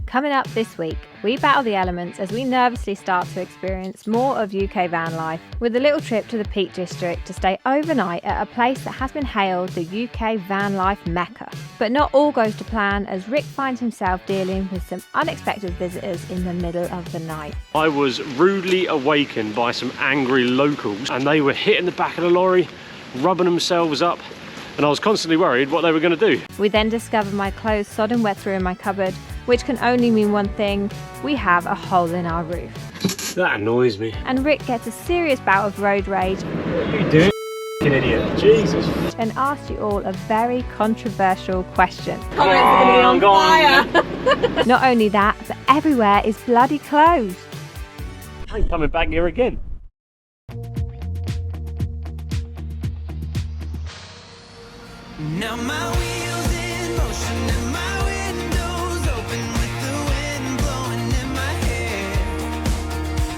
Coming up this week, we battle the elements as we nervously start to experience more of UK van life with a little trip to the Peak District to stay overnight at a place that has been hailed the UK van life Mecca. But not all goes to plan as Rick finds himself dealing with some unexpected visitors in the middle of the night. I was rudely awakened by some angry locals and they were hitting the back of the lorry, rubbing themselves up, and I was constantly worried what they were going to do. We then discover my clothes sodden wet through in my cupboard, which can only mean one thing: we have a hole in our roof. That annoys me. And Rick gets a serious bout of road rage. What are you doing, you idiot? Jesus. And asks you all a very controversial question. Go on, go on. Not only that, but everywhere is bloody closed. I ain't coming back here again. Now my wheels in motion and my windows open with the wind blowing in my hair.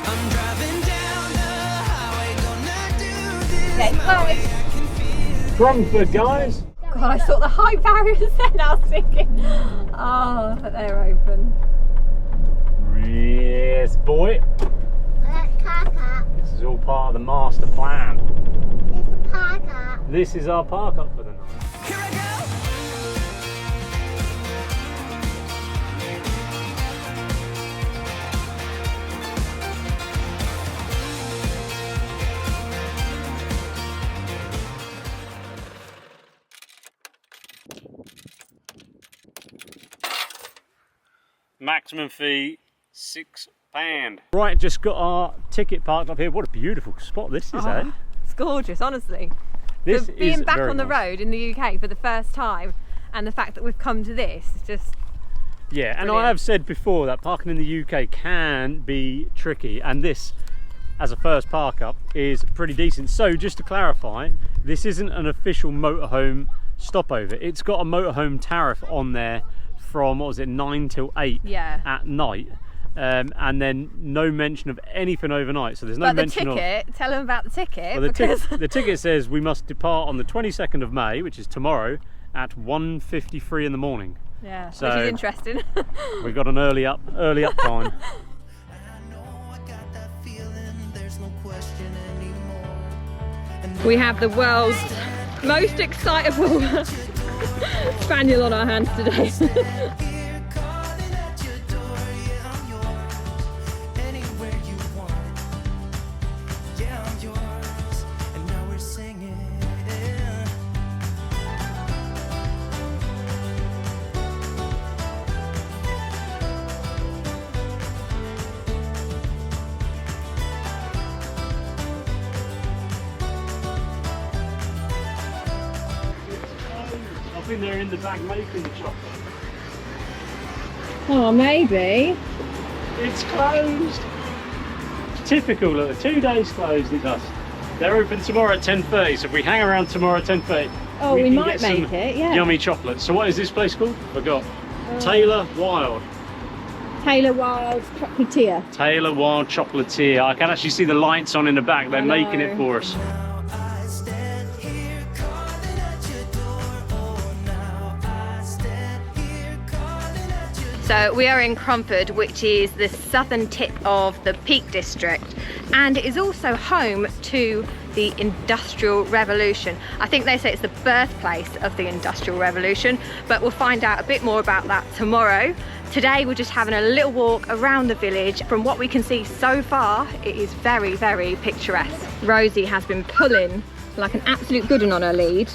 I'm driving down the highway, gonna do this my way. I can feel Crumford, guys. God, I saw the high barriers then. I was thinking, oh, but they're open. Yes, boy. This is all part of the master plan. It's a park up. This is our park up for the night. Here I go. Maximum fee £6. Right, just got our ticket parked up here. What a beautiful spot this is, eh? It's gorgeous, honestly. This So being is back very on the nice. road in the UK for the first time, and the fact that we've come to this, is just Yeah, and brilliant. I have said before that parking in the UK can be tricky, and this, as a first park up, is pretty decent. So just to clarify, this isn't an official motorhome stopover. It's got a motorhome tariff on there from, what was it, 9 till 8 at night. And then no mention of anything overnight, so there's no But the mention ticket, tell them about the ticket. of. Well, because the ticket says we must depart on the 22nd of May, which is tomorrow, at 1:53 in the morning. yeah, So- which is interesting. We've got an early up time. I know I got that feeling, there's no question anymore. We have the world's most excitable spaniel on our hands today. Here calling at your door, yeah, I'm yours. Anywhere you want, yeah, I'm yours. And now we're singing. I think they're in the back making the chocolate. Oh, maybe. It's closed. Typical, look, 2 days closed it does. They're open tomorrow at 10:30, so if we hang around tomorrow at 10:30, Oh, we can might get some make it, yeah. Yummy chocolate. So what is this place called? Forgot. Taylor Wild. Taylor Wild Chocolatier. Taylor Wild Chocolatier. I can actually see the lights on in the back. They're I making know. it for us. Now I stand here calling at your door. Oh, now I stand here calling at your door. So we are in Crumford, which is the southern tip of the Peak District, and it is also home to the Industrial Revolution. I think they say it's the birthplace of the Industrial Revolution, but we'll find out a bit more about that tomorrow. Today we're just having a little walk around the village. From what we can see so far, it is very, very picturesque. Rosie has been pulling like an absolute good one on her lead,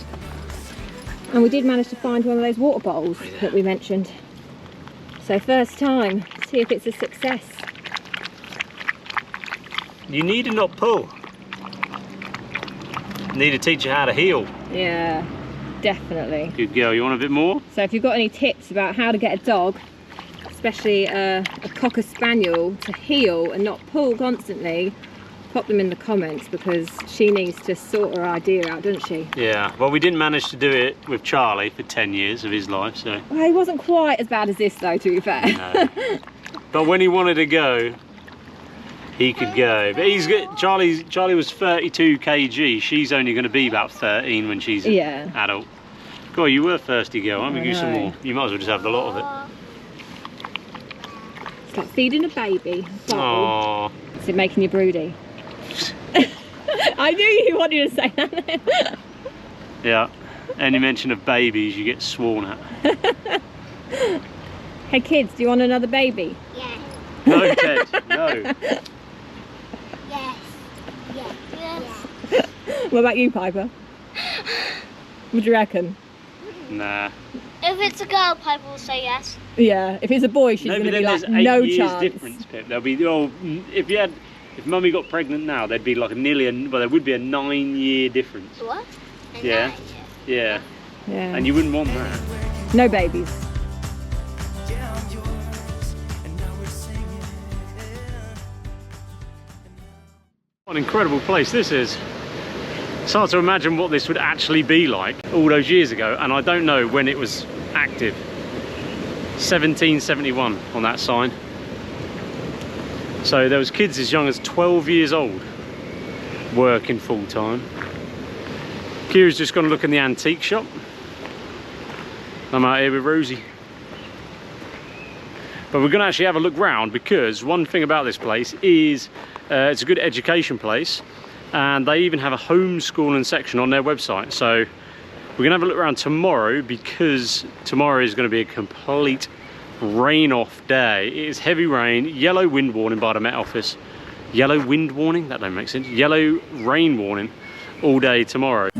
and we did manage to find one of those water bottles that we mentioned. So first time, see if it's a success. You need to not pull. Need to teach you how to heel. Yeah, definitely. Good girl. You want a bit more? So if you've got any tips about how to get a dog, especially a Cocker Spaniel, to heel and not pull constantly, pop them in the comments, because she needs to sort her idea out, doesn't she? Yeah. Well, we didn't manage to do it with Charlie for 10 years of his life, so. Well, he wasn't quite as bad as this though, to be fair. No. But when he wanted to go, he could go. But he's good. Charlie was 32 kg. She's only going to be about 13 when she's Yeah. adult. God, you were thirsty, girl. Let me I give you some know. more. You might as well just have the lot of it. It's like feeding a baby. Aww. Is it making you broody? I knew you wanted to say that. Yeah. Any mention of babies, you get sworn at. Hey kids, do you want another baby? Yes. No, Ted, no. Yes. Yes. Yes. What about you, Piper? What do you reckon? Nah. If it's a girl, Piper will say yes. Yeah, if it's a boy, she's No, going but to be then like, there's 8 no years chance. difference, Pip. There'll be, oh, if Mummy got pregnant now, there'd be like there would be a 9-year difference. What? Yeah. Yeah. Yeah. And you wouldn't want that. No babies. What an incredible place this is. It's hard to imagine what this would actually be like all those years ago, and I don't know when it was active. 1771 on that sign. So there was kids as young as 12 years old working full time. Kira's just gone to look in the antique shop. I'm out here with Rosie. But we're going to actually have a look round, because one thing about this place is it's a good education place, and they even have a homeschooling section on their website. So we're going to have a look around tomorrow, because tomorrow is going to be a complete rain off day. It is heavy rain, yellow wind warning by the Met Office. Yellow wind warning? That don't make sense. Yellow rain warning all day tomorrow.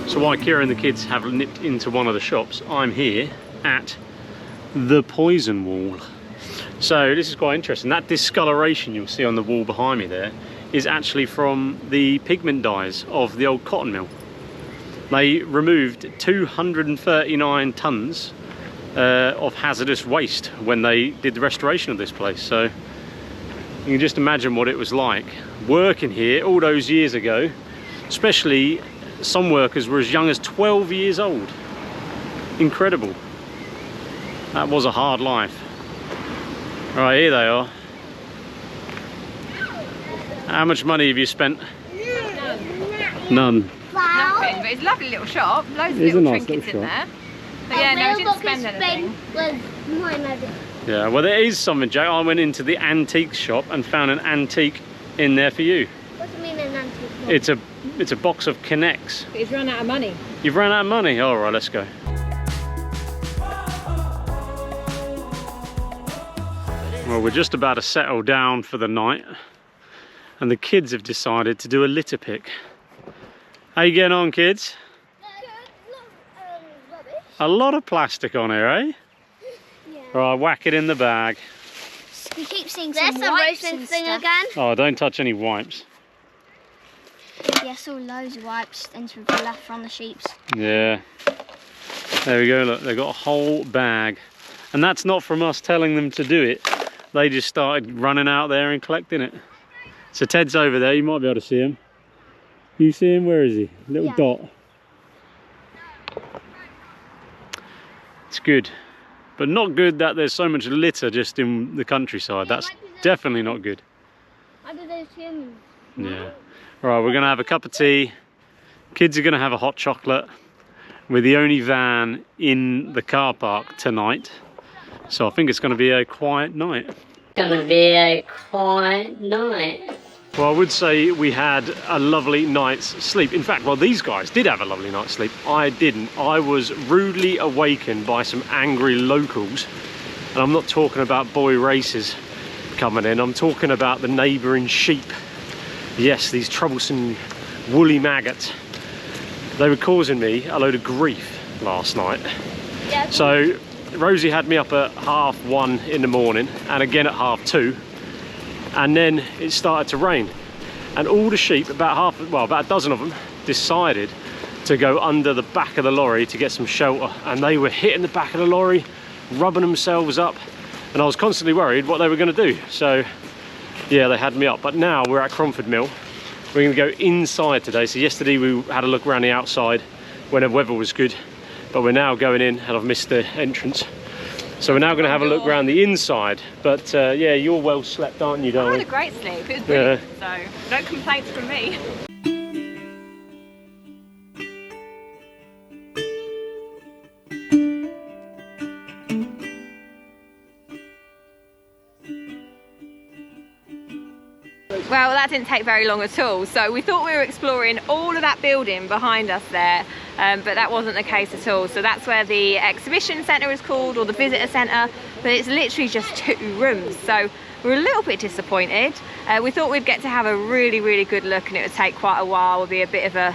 So while Kira and the kids have nipped into one of the shops, I'm here at the Poison Wall. So this is quite interesting. That discoloration you'll see on the wall behind me there is actually from the pigment dyes of the old cotton mill. They removed 239 tons of hazardous waste when they did the restoration of this place. So you can just imagine what it was like working here all those years ago. Especially some workers were as young as 12 years old. Incredible. That was a hard life. Right, here they are. How much money have you spent? None. Nothing, but it's a lovely little shop. Loads of It is a little nice trinkets little in shop. there. But yeah, no, we didn't spend anything. Was my mother. Yeah, well there is something, Jack. I went into the antique shop and found an antique in there for you. What do you mean an antique? It's a box of Connects. But he's run out of money. You've run out of money? All right, let's go. Well, we're just about to settle down for the night, and the kids have decided to do a litter pick. How you getting on, kids? Rubbish. A lot of plastic on here, eh? Yeah. Right, whack it in the bag. We keep seeing some wipes and thing again. Oh, don't touch any wipes. Yeah, saw loads of wipes and some left from the sheeps. Yeah. There we go, look, they've got a whole bag. And that's not from us telling them to do it. They just started running out there and collecting it. So Ted's over there, you might be able to see him. You see him? Where is he? Little dot. It's good. But not good that there's so much litter just in the countryside. That's definitely not good. Yeah. Right, we're gonna have a cup of tea. Kids are gonna have a hot chocolate. We're the only van in the car park tonight. So I think it's gonna be a quiet night. Gonna be a quiet night. Well, I would say we had a lovely night's sleep. In fact, well, these guys did have a lovely night's sleep. I didn't. I was rudely awakened by some angry locals. And I'm not talking about boy races coming in. I'm talking about the neighbouring sheep. Yes, these troublesome woolly maggots. They were causing me a load of grief last night. Yeah. So Rosie had me up at 1:30 in the morning and again at 2:30. And then it started to rain. And all the sheep, about a dozen of them, decided to go under the back of the lorry to get some shelter. And they were hitting the back of the lorry, rubbing themselves up. And I was constantly worried what they were going to do. So yeah, they had me up. But now we're at Cromford Mill. We're going to go inside today. So yesterday we had a look around the outside when the weather was good. But we're now going in, and I've missed the entrance. So we're now going to have a look around the inside. But yeah, you're well slept, aren't you, I had darling? a great sleep. It was brilliant. So no complaints from me. Well, that didn't take very long at all. So we thought we were exploring all of that building behind us there, but that wasn't the case at all. So that's where the exhibition centre is called, or the visitor centre, but it's literally just 2 rooms. So we're a little bit disappointed. We thought we'd get to have a really, really good look, and it would take quite a while. It would be a bit of a,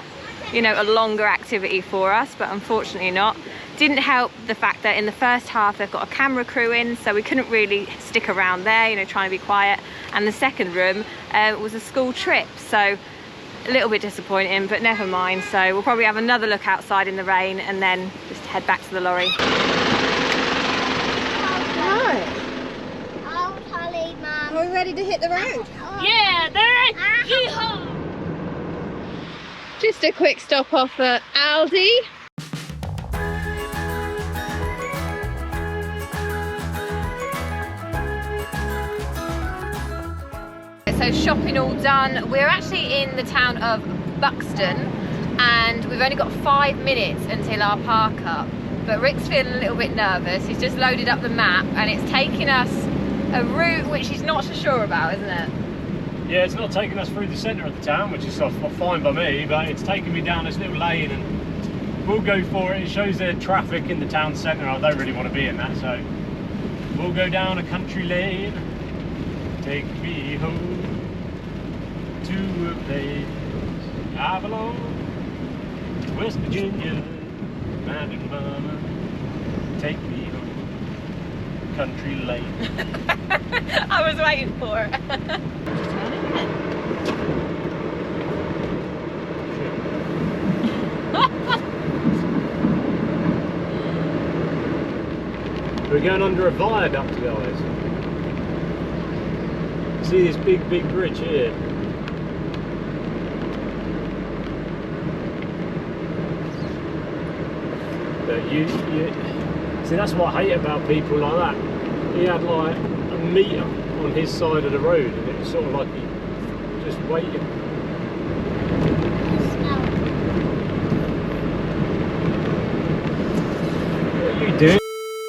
you know, a longer activity for us, but unfortunately not. Didn't help the fact that in the first half they've got a camera crew in, so we couldn't really stick around there, you know, trying to be quiet. And the second room was a school trip, so a little bit disappointing, but never mind. So we'll probably have another look outside in the rain and then just head back to the lorry. Right. Oh, Holly, Mum. Are we ready to hit the road? Yeah, there. Yeehaw! Just a quick stop off at Aldi. So shopping all done. We're actually in the town of Buxton and we've only got 5 minutes until our park up. But Rick's feeling a little bit nervous. He's just loaded up the map and it's taking us a route which he's not so sure about, isn't it? Yeah, it's not taking us through the centre of the town, which is fine by me, but it's taking me down this little lane and we'll go for it. It shows their traffic in the town centre. I don't really want to be in that, so we'll go down a country lane. Take me home to a place I belong, West Virginia, Mountain Mama. Take me home, country lane. I was waiting for it. We're going under a viaduct, guys. See this big bridge here. But you see, that's what I hate about people like that. He had like a meter on his side of the road and it was sort of like he just waited. What are you doing,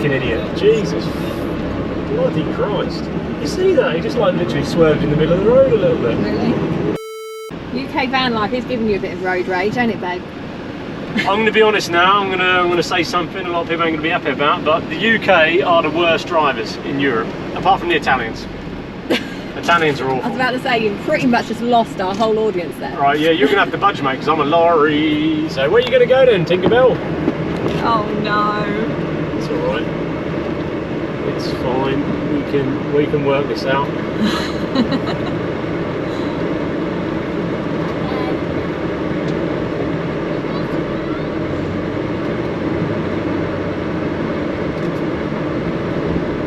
f***ing idiot? Jesus. Bloody Christ. You see that? He just like literally swerved in the middle of the road a little bit. Really? UK van life is giving you a bit of road rage, ain't it, babe? I'm going to be honest now, I'm going to say something a lot of people ain't going to be happy about, but the UK are the worst drivers in Europe, apart from the Italians. Italians are awful. I was about to say, you've pretty much just lost our whole audience there. Right, yeah, you're going to have to budge, mate, because I'm a lorry. So where are you going to go then, Tinkerbell? Oh no. It's alright. It's fine. We can work this out.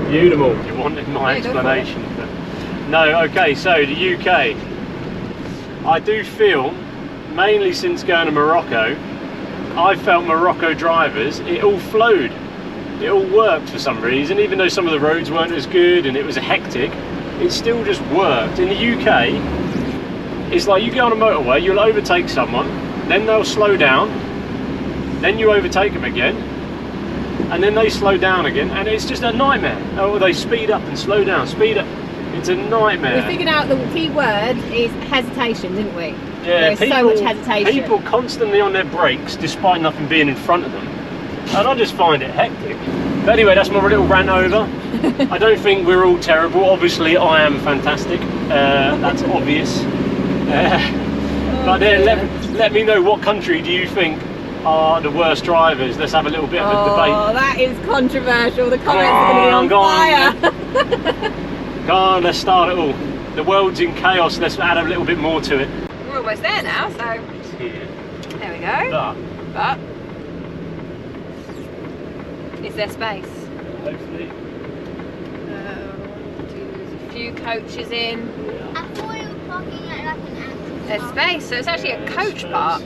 Beautiful. You wanted my explanation. But no, okay, so the UK. I do feel, mainly since going to Morocco, I felt Morocco drivers, it all flowed. It all worked for some reason, even though some of the roads weren't as good and it was hectic, it still just worked. In the UK, it's like you go on a motorway, you'll overtake someone, then they'll slow down, then you overtake them again, and then they slow down again, and it's just a nightmare. Oh, they speed up and slow down, speed up. It's a nightmare. We figured out the key word is hesitation, didn't we? Yeah, There's so much hesitation. People constantly on their brakes despite nothing being in front of them. And I just find it hectic. But anyway, that's my little rant over. I don't think we're all terrible. Obviously, I am fantastic. That's obvious. But then let me know, what country do you think are the worst drivers? Let's have a little bit of a debate. Oh, that is controversial. The comments are going to be on fire. Go on, let's start it all. The world's in chaos. Let's add a little bit more to it. We're almost there now, so It's here. there we go. But is there space? Hopefully. There's a few coaches in. I thought you were parking at like an access. There's space, so it's actually a coach park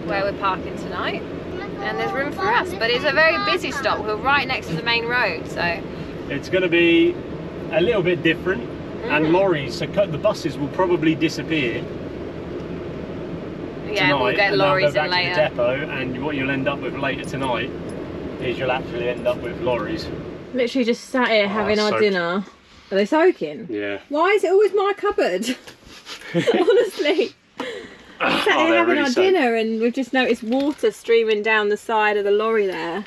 where we're parking tonight. And there's room for us, but it's a very busy stop. We're right next to the main road, so It's going to be a little bit different, and lorries, so the buses will probably disappear. Yeah, tonight, we'll get and lorries they'll in go back to later. the depot, and what you'll end up with later tonight is you'll actually end up with lorries. Literally just sat here having our soaked. dinner. Are they soaking? Yeah. Why is it always my cupboard? Honestly. We sat here they're having really our soaked. dinner and we've just noticed water streaming down the side of the lorry there.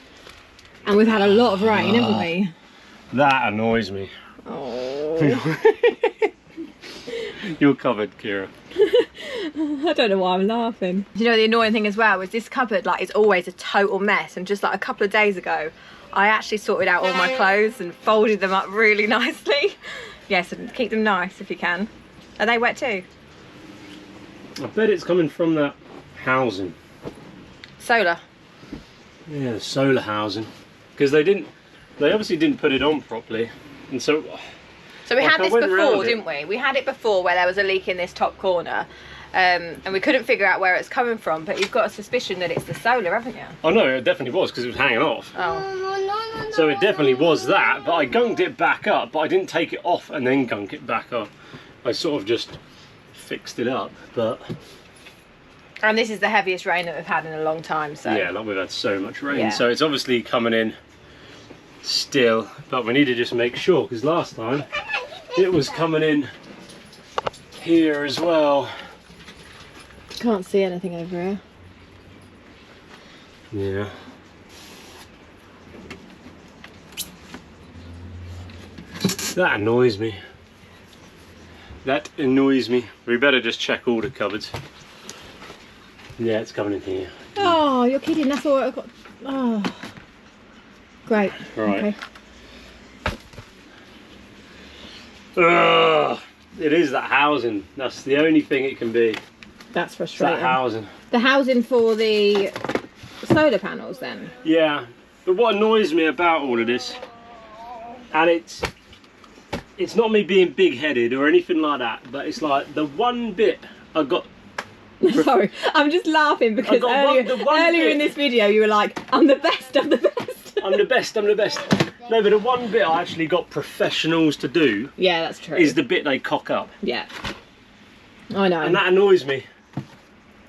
And we've had a lot of rain, haven't we? That annoys me. Oh. You're covered, Kira. I don't know why I'm laughing. You know, the annoying thing as well is this cupboard like is always a total mess, and just like a couple of days ago I actually sorted out all my clothes and folded them up really nicely. Yes, and keep them nice if you can. Are they wet too? I bet it's coming from that housing. Solar. Yeah, the solar housing. Because they obviously didn't put it on properly. And so we like, had I this went before, round it. didn't we? We had it before where there was a leak in this top corner. And we couldn't figure out where it's coming from, but you've got a suspicion that it's the solar, haven't you? Oh no, it definitely was, because it was hanging off. Oh. So it definitely was that, but I gunked it back up, but I didn't take it off and then gunk it back up. I sort of just fixed it up, but... And this is the heaviest rain that we've had in a long time, so... Yeah, like we've had so much rain, Yeah. so it's obviously coming in still, but we need to just make sure, because last time it was coming in here as well. Can't see anything over here. Yeah. That annoys me. That annoys me. We better just check all the cupboards. Yeah, it's coming in here. Oh, you're kidding, that's all I've got. Oh. Great. Right. Okay. Ugh, it is that housing. That's the only thing it can be. That's It's frustrating. that housing. The housing for the solar panels then? Yeah, but what annoys me about all of this, and it's not me being big-headed or anything like that, but it's like the one bit I got. Sorry, I'm just laughing because earlier in this video you were like, I'm the best, I'm the best. I'm the best, I'm the best. No, but the one bit I actually got professionals to do Yeah, that's true. is the bit they cock up. Yeah. I know. And that annoys me.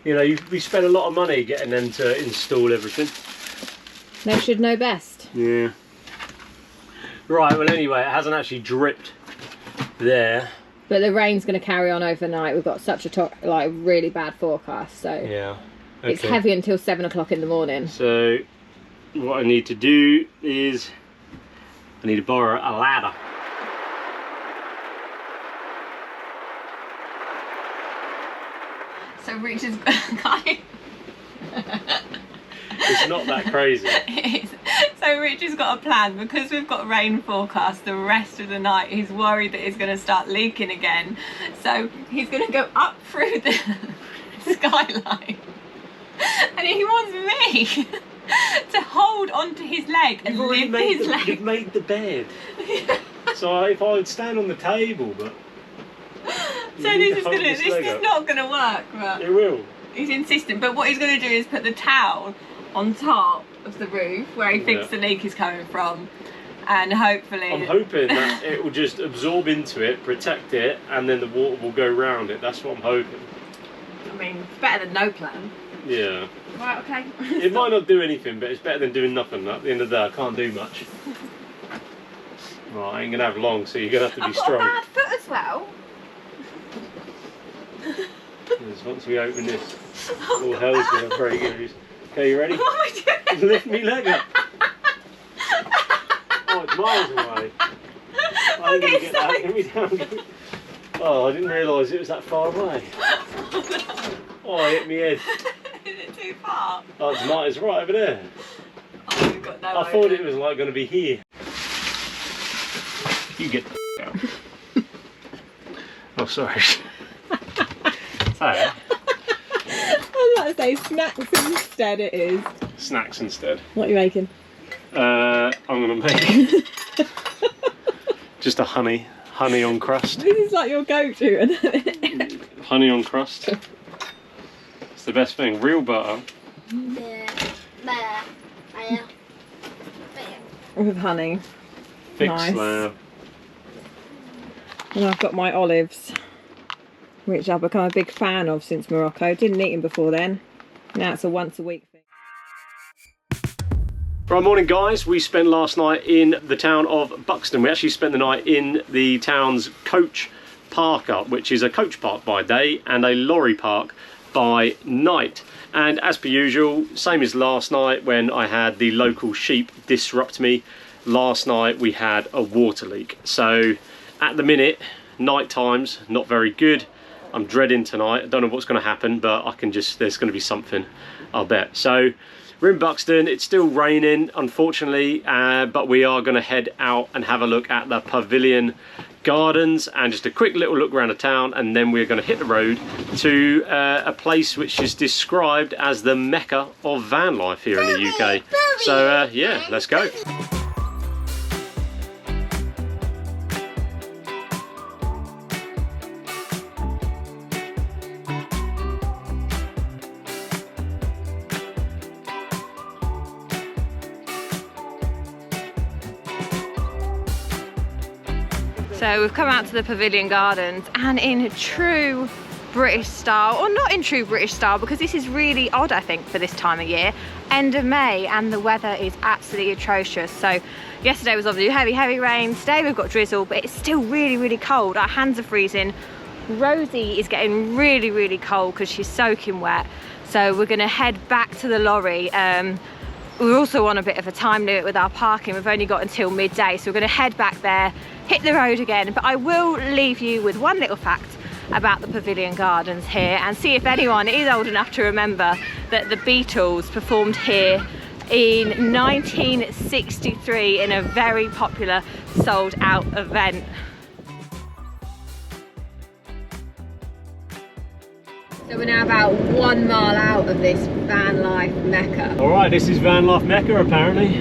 You know, we spend a lot of money getting them to install everything. They should know best. Yeah. Right, well anyway, it hasn't actually dripped there. But the rain's going to carry on overnight. We've got such a really bad forecast, so Yeah. it's Okay. heavy until 7 o'clock in the morning. So, what I need to do is, I need to borrow a ladder. So Rich is kind. It's not that crazy. It is. So Rich has got a plan because we've got rain forecast the rest of the night. He's worried that it's going to start leaking again. So he's going to go up through the skyline. And he wants me to hold onto his leg and lift his leg. You've made the bed. So if I would stand on the table, but... So this is not going to work, but It will. he's insistent. But what he's going to do is put the towel on top of the roof where he thinks Yeah. the leak is coming from, and hopefully I'm hoping that it will just absorb into it, protect it, and then the water will go round it. That's what I'm hoping. I mean, it's better than no plan. Yeah. Right, okay. It might not do anything, but it's better than doing nothing. At the end of the day, I can't do much. Right, I ain't gonna have long, so you're gonna have to be I've got strong. a bad foot as well. Because once we open this, all hell's gonna break loose. Okay, you ready? What am I doing? Lift me leg up. Oh, it's miles away. I ain't gonna get that. Get me down. Oh, I didn't realise it was that far away. Oh, I hit me head. Is it too far? Oh, it's right over there. Oh, we've got no I thought it was like going to be here. You get the out. Oh, sorry. Sorry. I was about to say snacks instead it is. Snacks instead. What are you making? I'm going to make just a honey on crust. This is like your go-to. Honey on crust. It's the best thing. Real butter. With honey. Fixed Nice. slab. And I've got my olives, which I've become a big fan of since Morocco. Didn't eat them before then. Now it's a once a week thing. Right, morning guys. We spent last night in the town of Buxton. We actually spent the night in the town's coach park up, which is a coach park by day and a lorry park by night. And as per usual, same as last night when I had the local sheep disrupt me, last night we had a water leak. So at the minute, night time's not very good. I'm dreading tonight. I don't know what's going to happen, but I can just, there's going to be something, I'll bet. So we're in Buxton. It's still raining, unfortunately, but we are going to head out and have a look at the Pavilion Gardens and just a quick little look around the town, and then we're going to hit the road to a place which is described as the Mecca of van life here in the UK. So yeah, let's go. So we've come out to the Pavilion Gardens, and in true British style, or not in true British style, because this is really odd I think for this time of year, end of May, and the weather is absolutely atrocious. So yesterday was obviously heavy rain, today we've got drizzle, but it's still really cold. Our hands are freezing. Rosie is getting really cold because she's soaking wet. So we're gonna head back to the lorry. We're also on a bit of a time limit with our parking. We've only got until midday, so we're gonna head back there, hit the road again. But I will leave you with one little fact about the Pavilion Gardens here, and see if anyone is old enough to remember that the Beatles performed here in 1963 in a very popular sold out event. So we're now about 1 mile out of this van life Mecca. All right, this is van life Mecca apparently.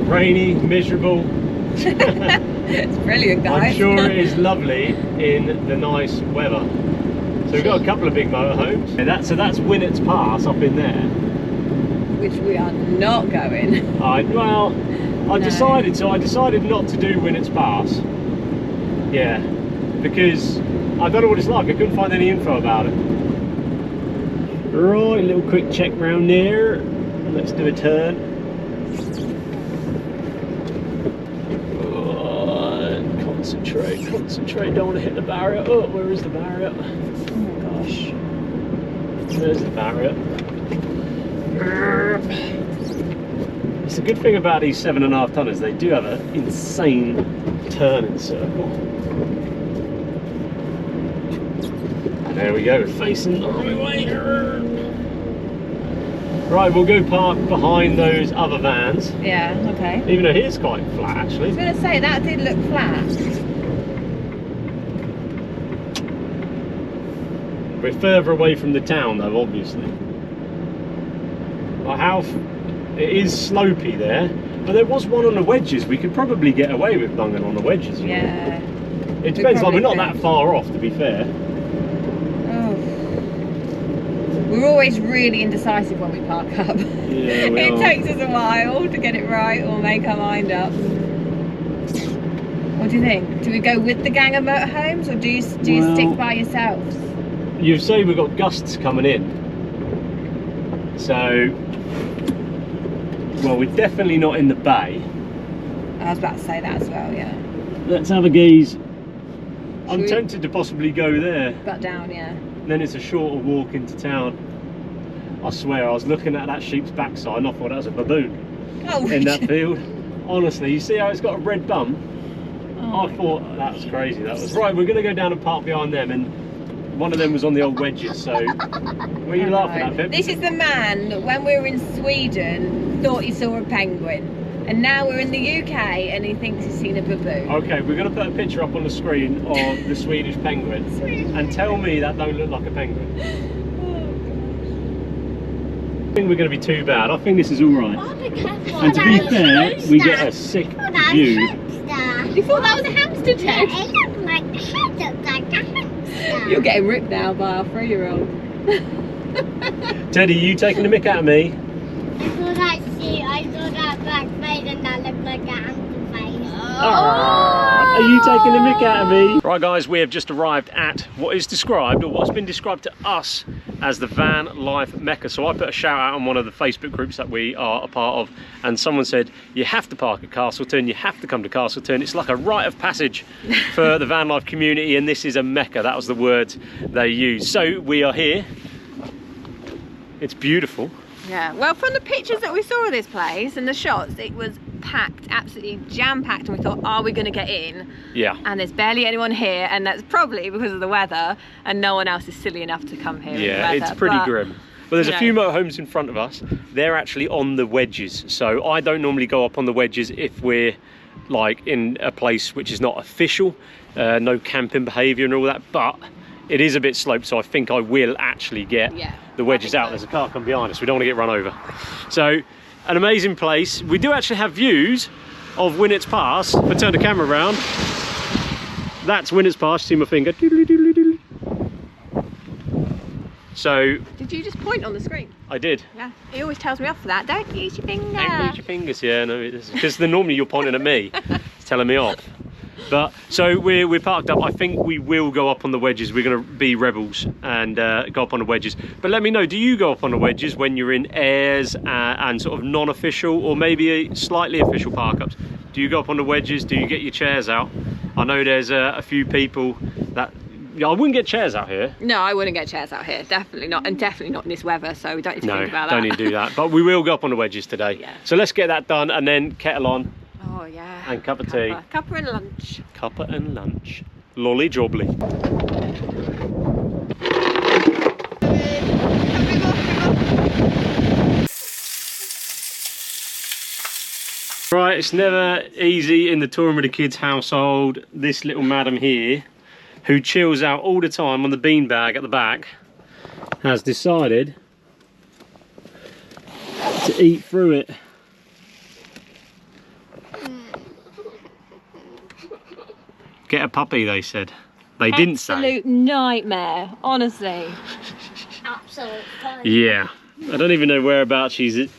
Rainy, miserable. It's brilliant, guys. I'm sure it is lovely in the nice weather. So we've got a couple of big motorhomes. And so that's Winnett's Pass up in there. Which we are not going. I decided not to do Winnett's Pass. Yeah, because I don't know what it's like. I couldn't find any info about it. Right, a little quick check round there. Let's do a turn. Concentrate, don't want to hit the barrier. Oh, where is the barrier? Oh my gosh. There's the barrier. It's a good thing about these 7.5 tonners, they do have an insane turning circle. There we go, facing the right way. Right, we'll go park behind those other vans. Yeah, okay. Even though here's quite flat actually. I was going to say, that did look flat. We're further away from the town though, obviously. Well, it is slopey there, but there was one on the wedges. We could probably get away with bunging on the wedges. Yeah. It depends, like, we're not that far off, to be fair. Oh. We're always really indecisive when we park up. Yeah, It takes us a while to get it right or make our mind up. What do you think? Do we go with the gang of motorhomes, or do you stick by yourselves? You say we've got gusts coming in. So, well, we're definitely not in the bay. I was about to say that as well, yeah. Let's have a gaze. I'm tempted to possibly go there. Butt down, yeah. Then it's a shorter walk into town. I swear, I was looking at that sheep's backside and I thought that was a baboon in that field. Honestly, you see how it's got a red bum? Oh, I thought that was crazy. That was right. We're going to go down and park behind them, and one of them was on the old wedges. So, what are you laughing at, Pip? This is the man that when we were in Sweden thought he saw a penguin, and now we're in the UK and he thinks he's seen a baboon. Okay, we're going to put a picture up on the screen of the Swedish penguin, and tell me that don't look like a penguin. I think we're going to be too bad. I think this is all right. And to be fair, we get a sick view. You thought that was a hamster, Ted? It looked like a hamster. You're getting ripped now by our 3-year-old. Teddy, you taking the mick out of me? I saw that black face and that looked like a hamster face. Are you taking the mick out of me? Right guys, we have just arrived at what is described, or what's been described to us as the Van Life Mecca. So I put a shout out on one of the Facebook groups that we are a part of, and someone said, you have to park at Castleton, you have to come to Castleton. It's like a rite of passage for the van life community, and this is a Mecca. That was the word they used. So we are here. It's beautiful. Yeah, well, from the pictures that we saw of this place and the shots, it was packed, absolutely jam-packed, and we thought, are we going to get in? Yeah. And there's barely anyone here, and that's probably because of the weather, and no one else is silly enough to come here. Yeah, in the weather. it's pretty grim. Well, there's a few know. motorhomes in front of us. They're actually on the wedges, so I don't normally go up on the wedges if we're like in a place which is not official, no camping behaviour and all that, but it is a bit sloped, so I think I will actually get the wedges out. There's a car come behind us, we don't want to get run over. So, an amazing place. We do actually have views of Winnett's Pass. If I turn the camera around, that's Winnett's Pass, see my finger. So... Did you just point on the screen? I did. Yeah, he always tells me off for that. Don't use your finger. Don't use your fingers, yeah, no, because normally you're pointing at me. It's telling me off. But so we're parked up. I think we will go up on the wedges. We're going to be rebels and go up on the wedges. But let me know, do you go up on the wedges when you're in airs and sort of non-official, or maybe a slightly official park-ups? Do you go up on the wedges? Do you get your chairs out? I know there's a few people that... Yeah, I wouldn't get chairs out here. No, I wouldn't get chairs out here. Definitely not, and definitely not in this weather. So we don't need to think about that. No, don't need to do that. But we will go up on the wedges today. Yeah. So let's get that done, and then kettle on. Oh yeah. And cup of tea. Cuppa and lunch. Cuppa and lunch. Lolly jobbly. Right, it's never easy in the Touring with the Kids household. This little madam here, who chills out all the time on the beanbag at the back, has decided to eat through it. Get a puppy, they said. They didn't say. Absolute nightmare, honestly. Absolute fun. Yeah. I don't even know whereabouts she's bit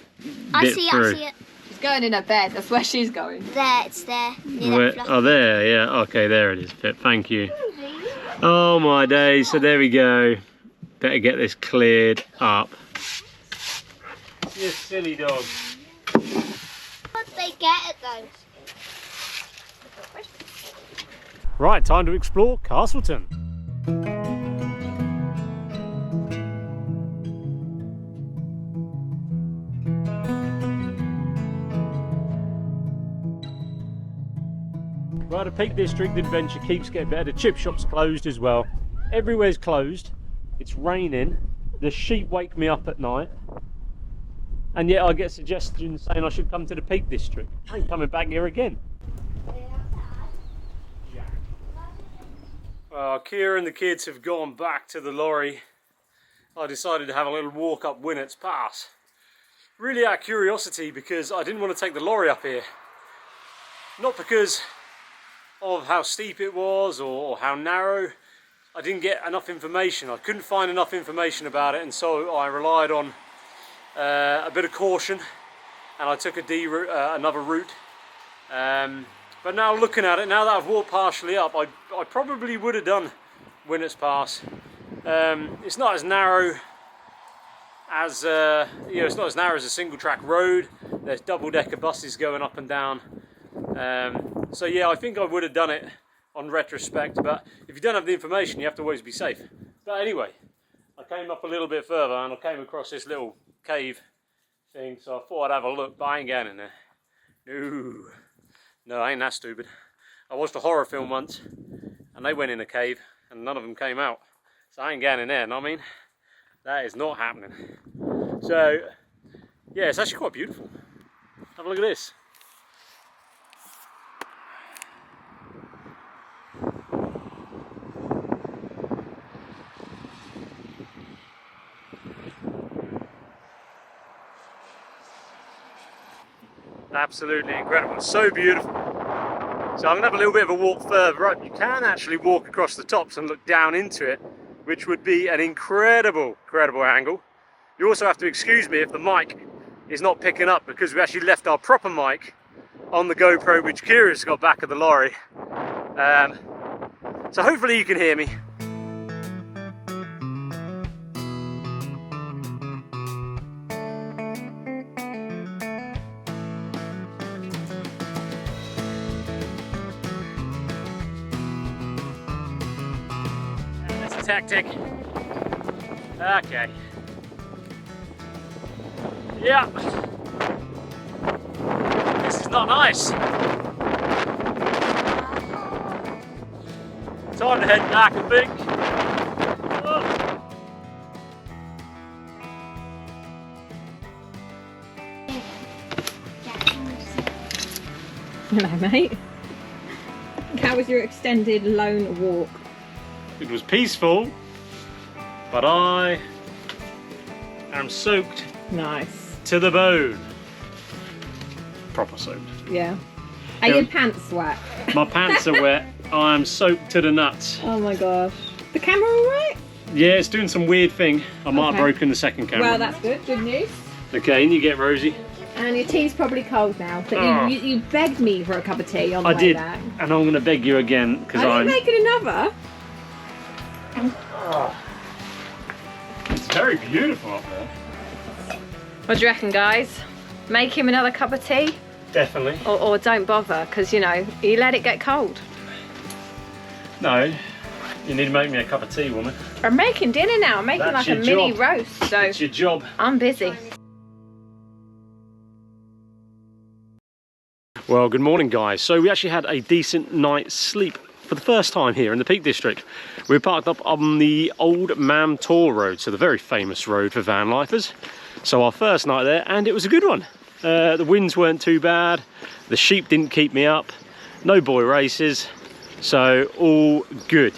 I see through. it. She's going in her bed, that's where she's going. There, it's there. Where, oh, there, yeah. Okay, there it is, Pip. Thank you. Oh my days. So there we go. Better get this cleared up. You silly dog. But they get it though. Right, time to explore Castleton. Right, the Peak District adventure keeps getting better. The chip shop's closed as well. Everywhere's closed. It's raining. The sheep wake me up at night. And yet I get suggestions saying I should come to the Peak District. I ain't coming back here again. Well, Kira and the kids have gone back to the lorry. I decided to have a little walk up Winnett's Pass. Really out of curiosity, because I didn't want to take the lorry up here. Not because of how steep it was or how narrow. I didn't get enough information. I couldn't find enough information about it, and so I relied on a bit of caution, and I took another route. But now looking at it, now that I've walked partially up, I probably would have done Winnett's Pass. It's not as narrow as it's not as narrow as a single track road. There's double-decker buses going up and down. So yeah, I think I would have done it on retrospect, but if you don't have the information, you have to always be safe. But anyway, I came up a little bit further and I came across this little cave thing, so I thought I'd have a look, but I ain't going in there. No, I ain't that stupid. I watched a horror film once and they went in a cave and none of them came out. So I ain't going in there, know what I mean? That is not happening. So, yeah, it's actually quite beautiful. Have a look at this. Absolutely incredible, so beautiful. So I'm going to have a little bit of a walk further up. You can actually walk across the tops and look down into it, which would be an incredible angle. You also have to excuse me if the mic is not picking up, because we actually left our proper mic on the GoPro, which Kira's got back of the lorry. So hopefully you can hear me. That's a tactic. Okay. Yeah. This is not nice. Time to head back, I think. Hello, mate. How was your extended lone walk? It was peaceful, but I am soaked Nice. to the bone. Proper soaked. Yeah. Are Yeah. your pants wet? My pants are wet. I am soaked to the nuts. Oh my gosh. The camera all right? Yeah, it's doing some weird thing. I might have Okay. broken the second camera. Well, that's good. Good news. Okay, and you get Rosie. And your tea's probably cold now, but Oh. you begged me for a cup of tea on the I way did, back. and I'm going to beg you again because Are I'm. you making another? It's very beautiful up there. What do you reckon, guys? Make him another cup of tea? Definitely. Or don't bother, because, you know, you let it get cold. No, you need to make me a cup of tea, woman. I'm making dinner now. I'm making That's like a your mini job. roast, so It's your job. I'm busy. Well, good morning, guys. So we actually had a decent night's sleep for the first time here in the Peak District. We're parked up on the Old Mam Tor Road, so the very famous road for van lifers. So our first night there, and it was a good one. The winds weren't too bad. The sheep didn't keep me up. No boy races. So all good.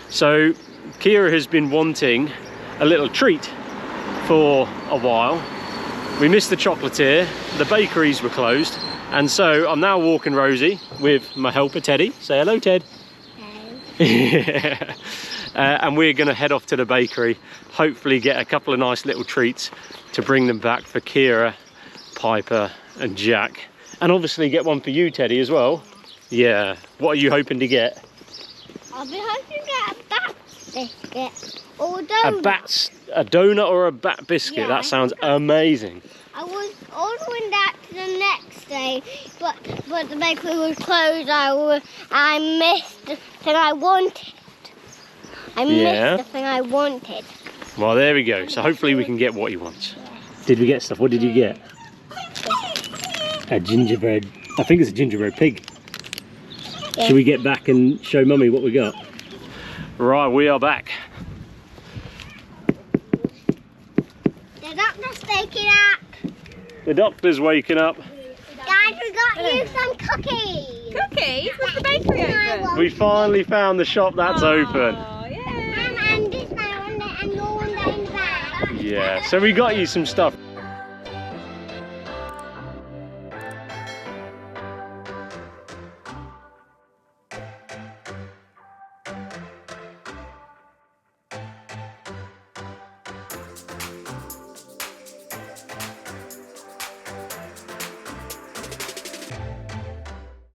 So Kira has been wanting a little treat for a while. We missed the chocolatier. The bakeries were closed. And so I'm now walking Rosie with my helper Teddy. Say hello, Ted. Hello. And we're going to head off to the bakery, hopefully get a couple of nice little treats to bring them back for Kira, Piper and Jack. And obviously get one for you, Teddy, as well. Yeah. What are you hoping to get? I'll be hoping to get a bat biscuit or donut. A donut or a bat biscuit? Yeah, That sounds amazing. I was ordering that the next day, but the bakery was closed. I missed the thing I wanted. I Yeah. missed the thing I wanted. Well, there we go. So hopefully we can get what he wants. Did we get stuff? What did you get? A gingerbread. I think it's a gingerbread pig. Yeah. Should we get back and show Mummy what we got? Right, we are back. The doctor's waking up. The doctor's waking up. Guys, we got you some cookies. Cookies? Was the bakery open? We finally found the shop that's open. Oh, yeah. And this one and your one in the back. Yeah, so we got you some stuff.